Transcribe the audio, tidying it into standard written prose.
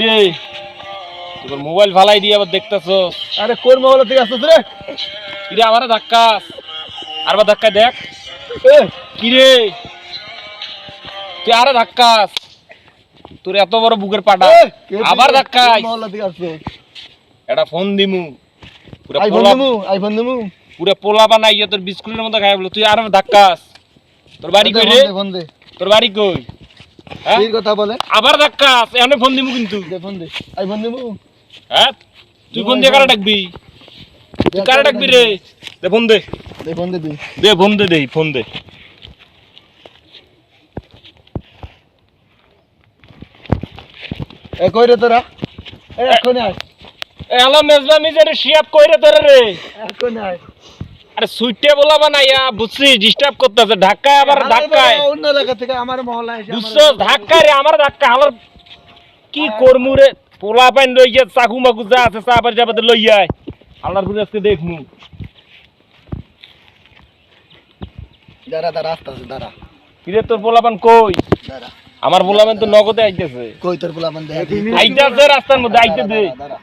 রে তোর মোবাইল ফালাই দিয়ে আবার দেখতেছস? আরে কোন মোবাইল থেকে আসছিস রে? কিরে আমারে ধাক্কাস? আরবার ধাক্কা দেখ। এ কিরে তুই আরে ধাক্কাস? তোর এত বড় বুকের পাটা আবার ধাক্কাস? মোবাইল থেকে আসছিস? এটা ফোন দিমু পুরা আইফোন দিমু পুরা পোলা বানাইয়া তোর বিস্কুটের মতো খাই বলো। তুই আর ধাক্কাস? তোর বাড়ি কই রে? ফোন দে তোর বাড়ি কই? হ্যাঁ এই কথা বলে আবার ধাক্কাস? এনে ফোন দিমু কিন্তু। দে ফোন দে আইফোন দিমু। হ্যাঁ তুই ফোন দিয়ে কারা ডাকবি? তুই কারা ডাকবি রে? দে ফোন দে। দে ফোন দে তুই দে ফোন দে, দেই ফোন দে। এ কই রে তোরা? এ এখন আয় হ্যালো মেজবা মিজারে শিয়াব কইরে তোরে রে? এখন আয়। আরে সুইটে বলা বানাইয়া বুঝছিস ডিস্টার্ব করতেছে। ঢাকায় আবার ধাক্কায় অন্য এলাকা থেকে আমার মহল্লায় এসে বুঝছো? ধাক্কায় রে আমার ধাক্কা আমার কি করমু রে? পোলা পাইন লইয়া চাকু মাকু যা আছে চাপার চাপাতে লইয়া আয়। আল্লাহর ঘুরে আজকে দেখমু। দাঁড়া দাঁড়া আস্তে আস্তে দাঁড়া কিরে তোর পোলাপান কই? দাঁড়া আমার পোলাপান তো নগদে আইতেছে। কই তোর পোলা বন্ধ আইতাছে রাস্তার মধ্যে আইতে দে। দাঁড়া